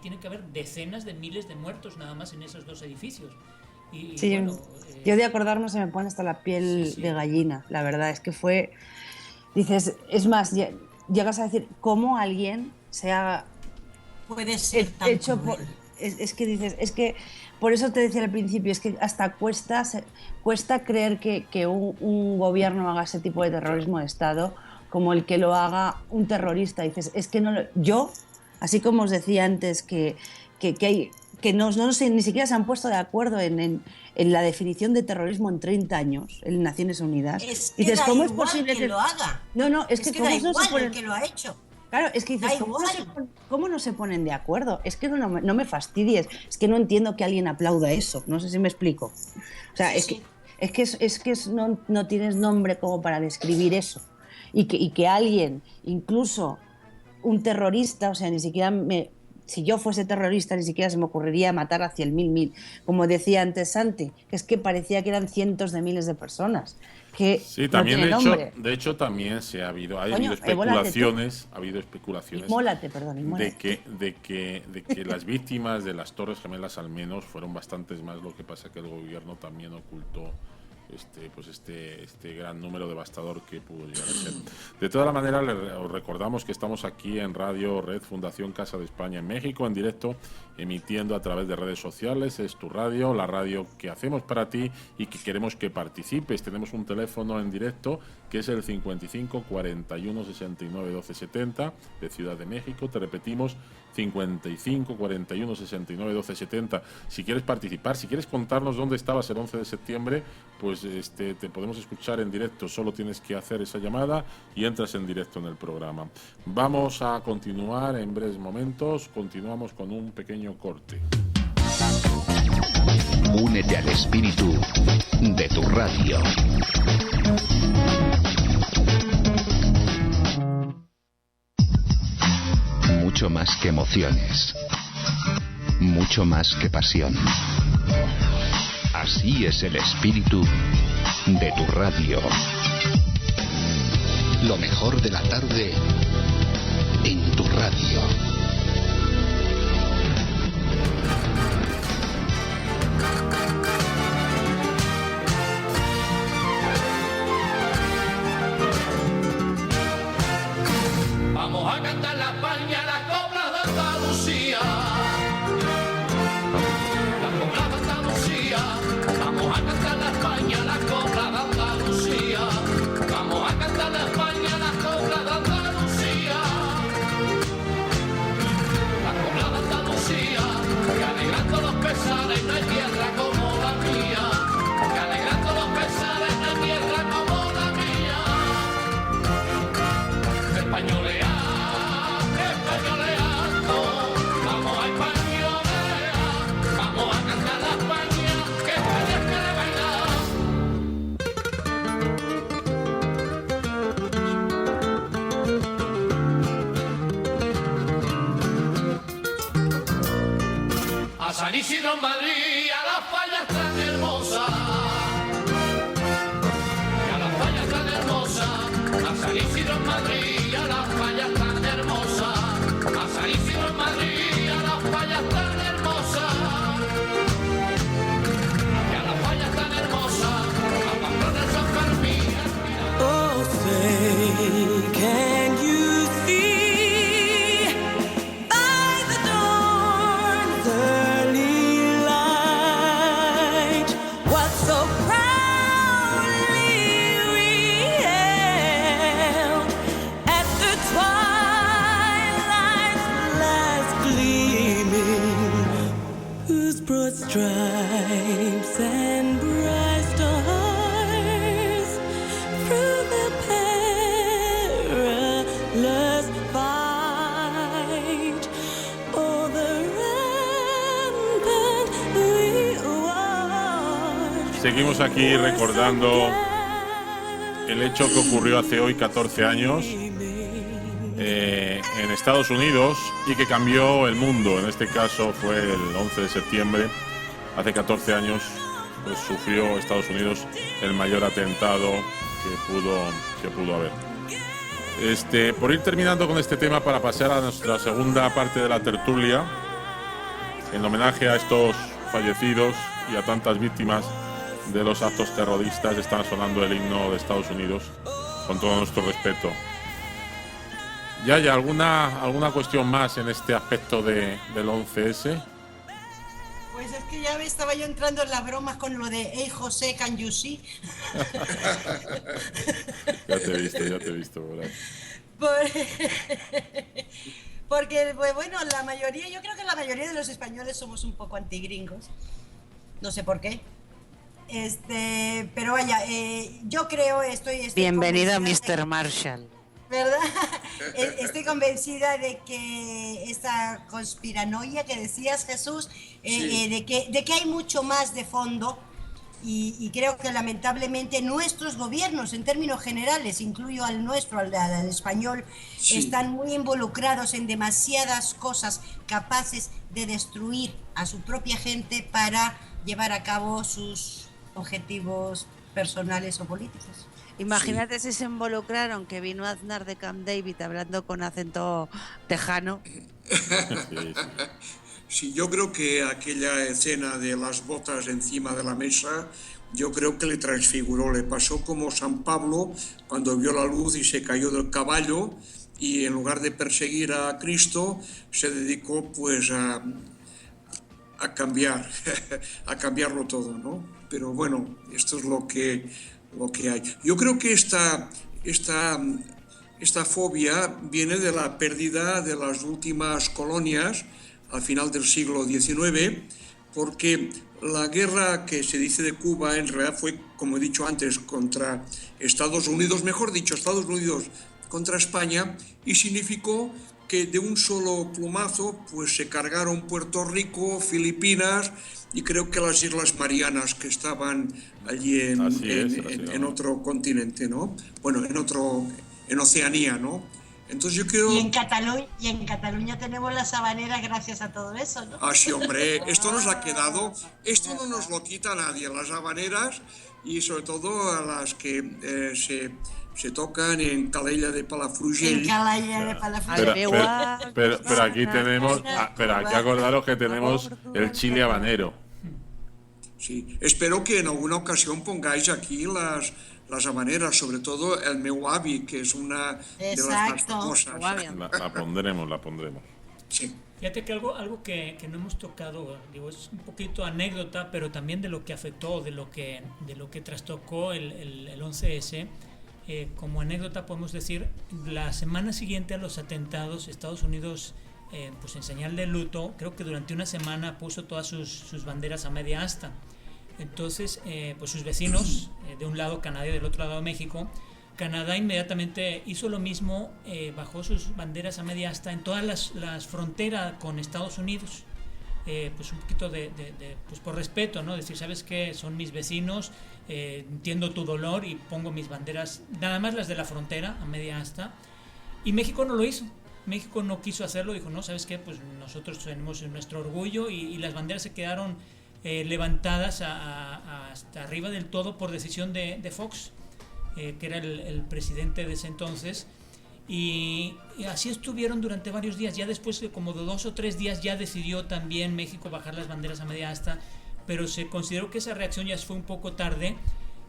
tiene que haber decenas de miles de muertos nada más en esos dos edificios. Sí, bueno, yo de acordarme se me pone hasta la piel de gallina. La verdad es que fue... Dices, es más, llegas a decir, ¿cómo alguien se ha puede ser tan hecho cruel? Es que dices, es que por eso te decía al principio, es que hasta cuesta creer que un gobierno haga ese tipo de terrorismo de Estado como el que lo haga un terrorista. Dices, es que no yo, así como os decía antes que no sé, ni siquiera se han puesto de acuerdo en la definición de terrorismo en 30 años en Naciones Unidas. Es que dices, da ¿cómo igual es posible que lo haga? No, es que da ¿cómo no igual se ponen... el que lo ha hecho. Claro, es que dices, ¿cómo no se ponen de acuerdo? Es que no me fastidies, es que no entiendo que alguien aplauda eso, no sé si me explico. O sea, Sí, es que no tienes nombre como para describir eso. Y que alguien, incluso un terrorista, o sea, ni siquiera si yo fuese terrorista, ni siquiera se me ocurriría matar a 100.000. Como decía antes Santi, que es que parecía que eran cientos de miles de personas. Que Sí, no también tiene nombre. de hecho también ha habido especulaciones Inmólate, perdón, de que las víctimas de las Torres Gemelas al menos fueron bastantes más, lo que pasa que el gobierno también ocultó este gran número devastador que pudo llegar a ser. De todas maneras, os recordamos que estamos aquí en Radio Red Fundación Casa de España en México, en directo, emitiendo a través de redes sociales. Es tu radio, la radio que hacemos para ti y que queremos que participes. Tenemos un teléfono en directo que es el 55 41 69 12 70 de Ciudad de México. Te repetimos, 55 41 69 12 70. Si quieres participar, si quieres contarnos dónde estabas el 11 de septiembre, pues te podemos escuchar en directo. Solo tienes que hacer esa llamada y entras en directo en el programa. Vamos a continuar en breves momentos. Continuamos con un pequeño corte. Únete al espíritu de tu radio. Mucho más que emociones, mucho más que pasión. Así es el espíritu de tu radio. Lo mejor de la tarde en tu radio. Vamos a cantar la España, la copla de Andalucía. La copla de Andalucía. Vamos a cantar la España, la copla de Andalucía. Vamos a cantar la España, la copla de Andalucía. La copla de Andalucía, que alegrando los pesares no hay tierra como la mía. Que alegrando los pesares no hay tierra como la mía. Españoles. San Isidro en Madrid, a las fallas tan hermosas, a las fallas tan hermosas, a San Isidro en Madrid, a las fallas tan hermosas, a San Isidro en Madrid, a las fallas tan hermosas, y a las fallas tan hermosas, a Pamplona, San Fermín. Oh, say, can you see by the dawn's early light what so proudly we hailed at the twilight's last gleaming, whose broad stripes and bright stars through the perilous fight o'er rampant we watched. Seguimos aquí recordando el hecho que ocurrió hace hoy 14 años en Estados Unidos y que cambió el mundo. En este caso fue el 11 de septiembre. Hace 14 años pues, sufrió Estados Unidos el mayor atentado que pudo haber. Por ir terminando con este tema para pasar a nuestra segunda parte de la tertulia, en homenaje a estos fallecidos y a tantas víctimas de los actos terroristas, está sonando el himno de Estados Unidos, con todo nuestro respeto. ¿Hay alguna cuestión más en este aspecto del 11S? Pues es que ya me estaba yo entrando en las bromas con lo de hey José, can you see? Ya te he visto por ahí. Porque, pues, bueno, yo creo que la mayoría de los españoles somos un poco antigringos. No sé por qué. Pero vaya, yo creo, estoy Bienvenido, convencida Mr. Marshall. ¿Verdad? Estoy convencida de que esta conspiranoia que decías, Jesús, de que hay mucho más de fondo y creo que lamentablemente nuestros gobiernos, en términos generales, incluyo al nuestro, al español, están muy involucrados en demasiadas cosas capaces de destruir a su propia gente para llevar a cabo sus objetivos personales o políticos. Imagínate si se involucraron, que vino Aznar de Camp David hablando con acento tejano. Sí, yo creo que aquella escena de las botas encima de la mesa, yo creo que le transfiguró, le pasó como San Pablo cuando vio la luz y se cayó del caballo y en lugar de perseguir a Cristo se dedicó pues a cambiar, a cambiarlo todo, ¿no? Pero bueno, esto es lo que hay. Yo creo que esta fobia viene de la pérdida de las últimas colonias al final del siglo XIX, porque la guerra que se dice de Cuba en realidad fue, como he dicho antes, contra Estados Unidos, mejor dicho, Estados Unidos contra España, y significó que de un solo plumazo pues se cargaron Puerto Rico, Filipinas y creo que las Islas Marianas, que estaban allí en otro continente, ¿no? Bueno, en Oceanía, ¿no? Entonces yo creo... Y en Cataluña tenemos las habaneras gracias a todo eso, ¿no? Ah, sí, hombre, esto nos ha quedado, esto no nos lo quita nadie, las habaneras y sobre todo a las que se tocan en Calella de Palafrugell. En Calella de Palafrugell. Pero aquí tenemos, pero aquí acordaros que tenemos el chile habanero. Sí, espero que en alguna ocasión pongáis aquí las habaneras, sobre todo el meu avi, que es una de las más famosas. La pondremos. Sí. Fíjate que algo que no hemos tocado, digo, es un poquito anécdota, pero también de lo que afectó, de lo que trastocó el 11S. Como anécdota podemos decir, la semana siguiente a los atentados, Estados Unidos, pues en señal de luto, creo que durante una semana puso todas sus banderas a media asta. Entonces, pues sus vecinos, de un lado Canadá y del otro lado México, Canadá inmediatamente hizo lo mismo, bajó sus banderas a media asta en todas las fronteras con Estados Unidos. Pues un poquito pues por respeto, ¿no? Decir, ¿sabes qué? Son mis vecinos, entiendo tu dolor y pongo mis banderas, nada más las de la frontera, a media asta. Y México no lo hizo. México no quiso hacerlo, dijo, no, ¿sabes qué? Pues nosotros tenemos nuestro orgullo y las banderas se quedaron levantadas hasta arriba del todo por decisión de Fox, que era el presidente de ese entonces. Y así estuvieron durante varios días. Ya después de como de 2 o 3 días ya decidió también México bajar las banderas a media asta, pero se consideró que esa reacción ya fue un poco tarde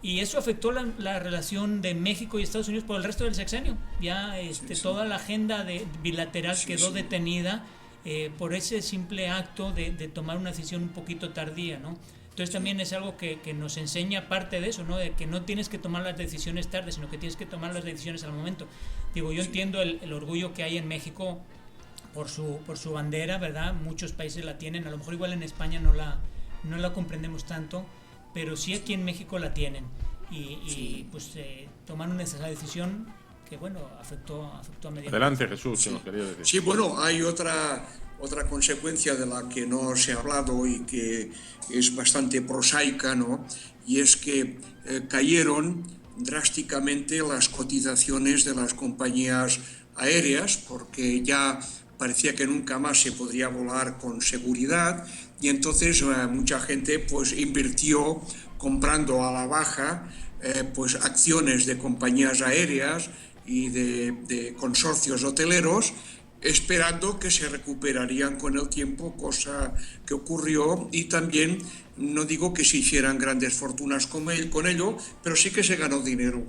y eso afectó la relación de México y Estados Unidos por el resto del sexenio. Ya toda la agenda bilateral quedó detenida por ese simple acto de tomar una decisión un poquito tardía, ¿no? Entonces también es algo que nos enseña parte de eso, ¿no? De que no tienes que tomar las decisiones tarde, sino que tienes que tomar las decisiones al momento. Digo, yo entiendo el orgullo que hay en México por su bandera, ¿verdad? Muchos países la tienen, a lo mejor igual en España no la comprendemos tanto, pero sí aquí en México la tienen. Y pues tomaron esa decisión que, bueno, afectó a medio. Adelante, Jesús, que nos quería decir. Sí, bueno, hay otra consecuencia de la que no se ha hablado y que es bastante prosaica, ¿no? Y es que cayeron drásticamente las cotizaciones de las compañías aéreas porque ya parecía que nunca más se podría volar con seguridad y entonces mucha gente pues invirtió comprando a la baja pues acciones de compañías aéreas y de consorcios hoteleros esperando que se recuperarían con el tiempo, cosa que ocurrió, y también no digo que se hicieran grandes fortunas con ello, pero sí que se ganó dinero,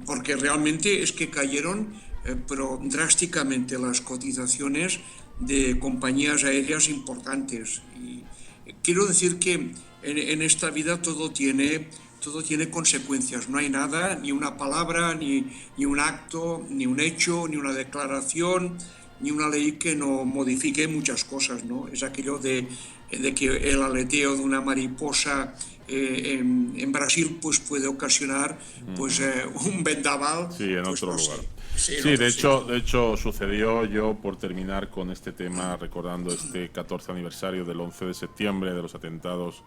porque realmente es que cayeron pero drásticamente las cotizaciones de compañías aéreas importantes. Y quiero decir que en esta vida todo tiene consecuencias, no hay nada, ni una palabra, ni un acto, ni un hecho, ni una declaración, ni una ley que no modifique muchas cosas, ¿no? Es aquello de que el aleteo de una mariposa en Brasil pues puede ocasionar pues un vendaval. Sí, en pues, otro no lugar. sé. Sí, de hecho sucedió, yo por terminar con este tema, recordando este 14 aniversario del 11 de septiembre, de los atentados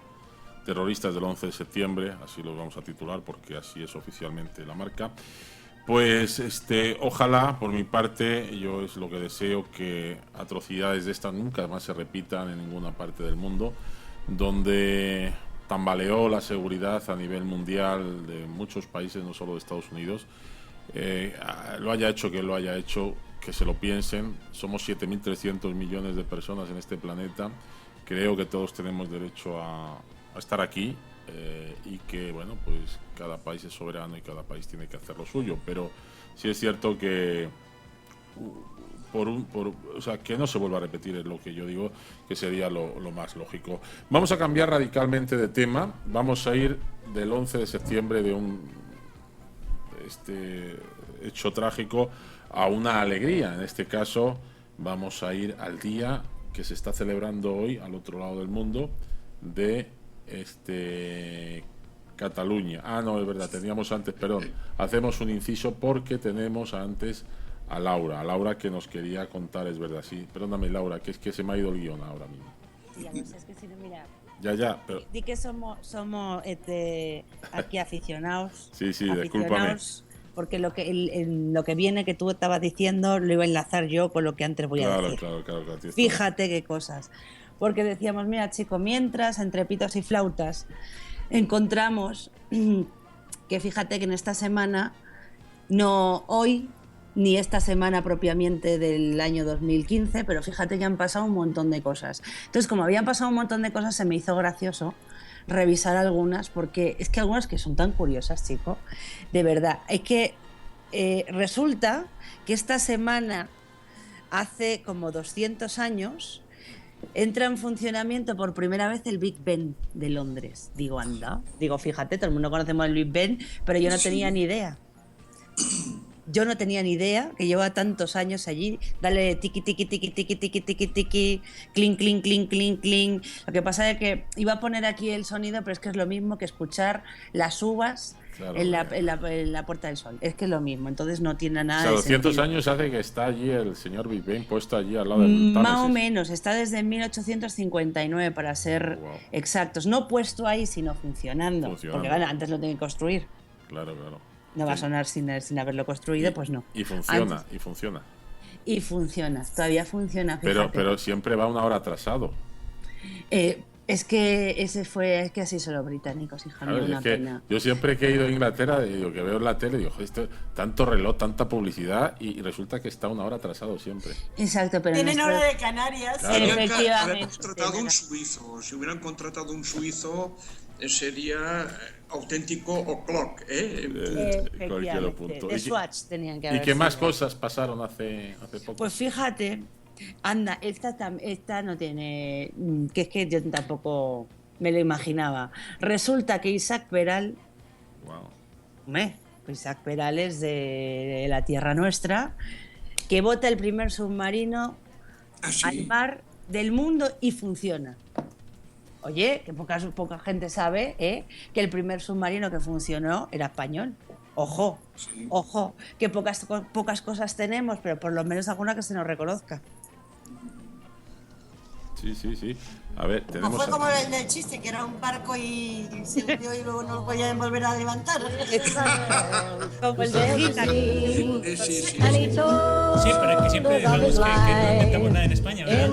terroristas del 11 de septiembre, así los vamos a titular porque así es oficialmente la marca. Pues ojalá, por mi parte, yo es lo que deseo, que atrocidades de estas nunca más se repitan en ninguna parte del mundo, donde tambaleó la seguridad a nivel mundial de muchos países, no solo de Estados Unidos. Lo haya hecho que lo haya hecho, que se lo piensen. Somos 7.300 millones de personas en este planeta. Creo que todos tenemos derecho a estar aquí, y que, bueno, pues cada país es soberano y cada país tiene que hacer lo suyo, pero sí es cierto que o sea, que no se vuelva a repetir, es lo que yo digo que sería lo más lógico. Vamos a cambiar radicalmente de tema, vamos a ir del 11 de septiembre, de un hecho trágico, a una alegría. En este caso vamos a ir al día que se está celebrando hoy al otro lado del mundo de Cataluña. No, es verdad, teníamos antes, perdón, hacemos un inciso porque tenemos antes a Laura que nos quería contar, es verdad, sí, perdóname Laura, que es que se me ha ido el guión ahora mismo. Sí, a veces es que si no, mira, Ya, pero... di que somos aquí aficionados. Sí, discúlpame. Porque lo que viene que tú estabas diciendo lo iba a enlazar yo con lo que antes voy a decir. Claro. Fíjate qué cosas. Porque decíamos, mira chico, mientras entre pitos y flautas encontramos que fíjate que en esta semana, no hoy, ni esta semana propiamente del año 2015, pero fíjate que han pasado un montón de cosas. Entonces, como habían pasado un montón de cosas, se me hizo gracioso revisar algunas, porque es que algunas que son tan curiosas, chico, de verdad. Es que resulta que esta semana, hace como 200 años, entra en funcionamiento por primera vez el Big Ben de Londres. Digo, anda. Digo, fíjate, todo el mundo conocemos el Big Ben, pero yo no tenía ni idea. Yo no tenía ni idea que lleva tantos años allí. Dale tiqui, tiqui, tiqui, tiqui, tiqui, tiqui, tiqui, clink, clink, clink, clink, clink. Lo que pasa es que iba a poner aquí el sonido, pero es que es lo mismo que escuchar las uvas, claro, en la Puerta del Sol. Es que es lo mismo, entonces no tiene nada. O sea, de 200 sentido. Años hace que está allí el señor Big Ben puesto allí al lado del Támesis. Más o menos, está desde 1859 para ser exactos. No puesto ahí, sino funcionando. Porque bueno, antes lo tenía que construir. Claro. No va a sonar sin haberlo construido, pues no. Y funciona, antes, y funciona. Todavía funciona. Fíjate. Pero siempre va una hora atrasado. Es que es que así son los británicos, hija mía, una pena. Yo siempre que he ido a Inglaterra, digo, que veo en la tele, digo, esto, tanto reloj, tanta publicidad, y resulta que está una hora atrasado siempre. Exacto, pero tienen hora de Canarias. Claro. Efectivamente. Contratado un suizo. Si hubieran contratado un suizo, sería auténtico o'clock, Efectivamente. De Swatch tenían que haber. ¿Y qué más cosas pasaron hace poco? Pues fíjate, anda, esta no tiene, que es que yo tampoco me lo imaginaba. Resulta que Isaac Peral, Isaac Peral es de la tierra nuestra, que bota el primer submarino al mar del mundo y funciona. Oye, que poca gente sabe que el primer submarino que funcionó era español. Ojo, que pocas cosas tenemos, pero por lo menos alguna que se nos reconozca. Sí. A ver, tenemos... No fue como el del chiste, que era un barco y se hundió y luego no lo podían volver a levantar. Como el de Gita. Sí, pero es que siempre digamos que no inventamos nada en España, ¿verdad?